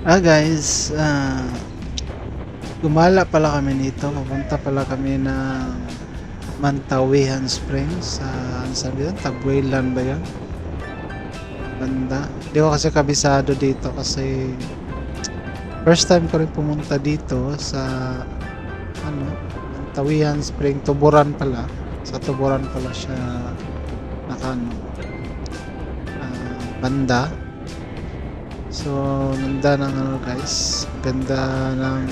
Guys, gumala pala kami nito. Papunta pala kami ng Mantawihan Springs sa ano sabi yun? Tabuelan ba yun? Banda. Hindi ko kasi kabisado dito kasi first time ko rin pumunta dito sa ano, Mantawihan Spring. Tuburan pala. Sa Tuburan pala siya nakano, banda. So, ganda ng ano guys. Ganda ng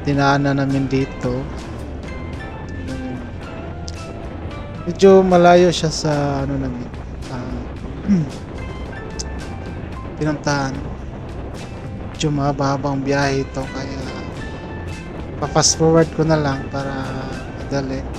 dinaanan namin dito. Medyo malayo siya sa ano namin. Pinuntahan. Medyo mahabang biyahe ito kaya pa-fast forward ko na lang para madali. Yan.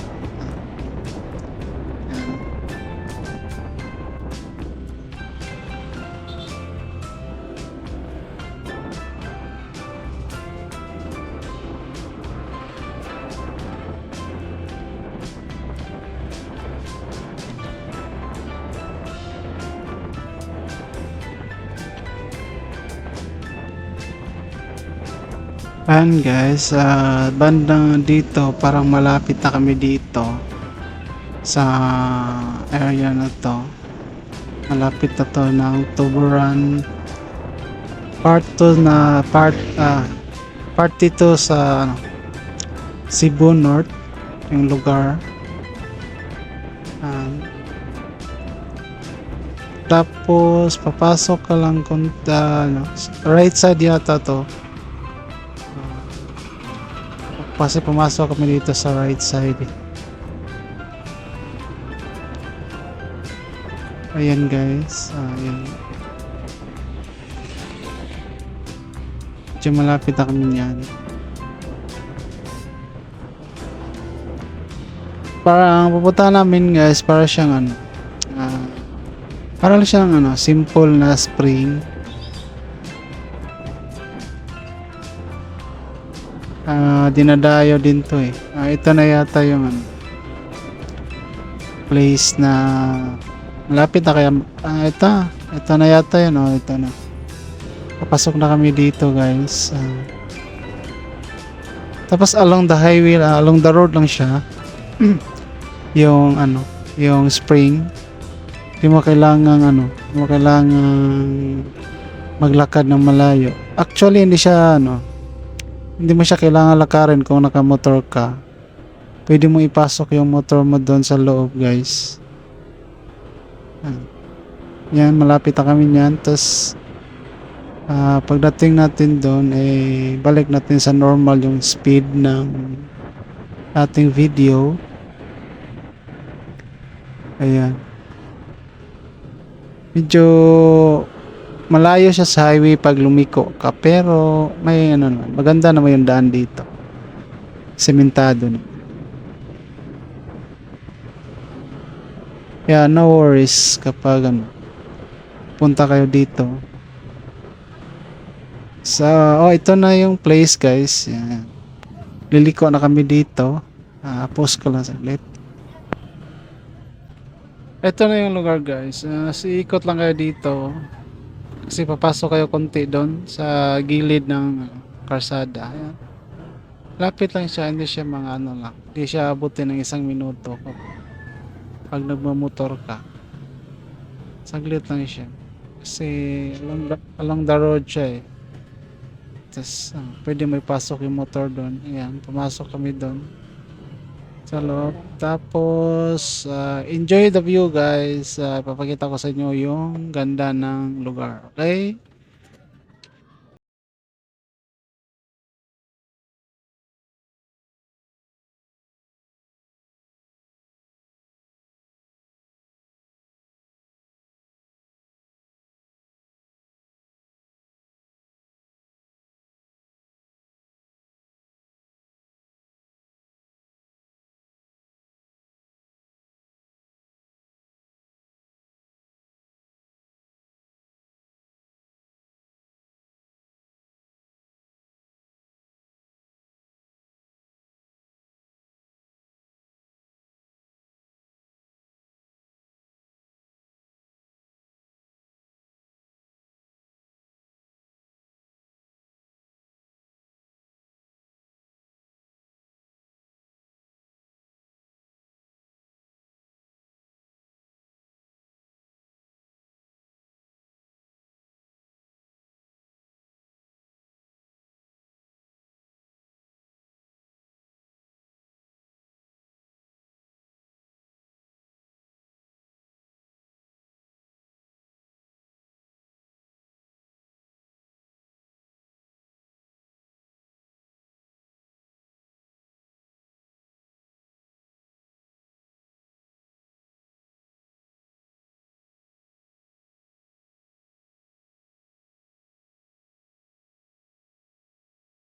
Ayan guys, bandang dito parang malapit na kami dito sa area na to. Malapit na to ng Tuburan part 2 na part 2 sa ano, Cebu North yung lugar. Tapos papasok ka lang ano, right side yata to. Kasi pumasok kami dito sa right side. Ayan guys, ayan. Medyo malapit na kami niyan. Parang pupunta namin guys, para siyang ano, para lang siyang ano, simple na spring. Dinadayo din to eh. Ito na yata yung ano, place na malapit na kaya ito na yata yun, ito na. Papasok na kami dito guys. Tapos along the highway, along the road lang siya. Yung ano, yung spring. Hindi mo kailangan maglakad ng malayo. Actually hindi mo siya kailangan lakarin kung nakamotor ka. Pwede mo ipasok yung motor mo doon sa loob guys. Yan, malapit na kami niyan. Tapos pagdating natin doon balik natin sa normal yung speed ng ating video. Ayan. Medyo malayo siya sa highway pag lumiko ka, pero may maganda naman yung daan dito. Sementado na. Yeah, no worries kapag punta kayo dito. Ito na yung place guys. Yan. Liliko na kami dito. Post ko lang saglit. Ito na yung lugar guys. Ikot lang kayo dito. Kasi papasok kayo konti doon sa gilid ng karsada. Ayan. Lapit lang siya, hindi siya mga lang. Hindi siya abutin ng 1 minuto pag nagmamotor ka. Saglit lang siya. Kasi along the road siya eh. Tapos pwede may pasok yung motor doon. Ayan, pumasok kami doon sa loob. Tapos enjoy the view guys. Papakita ko sa inyo yung ganda ng lugar. Okay?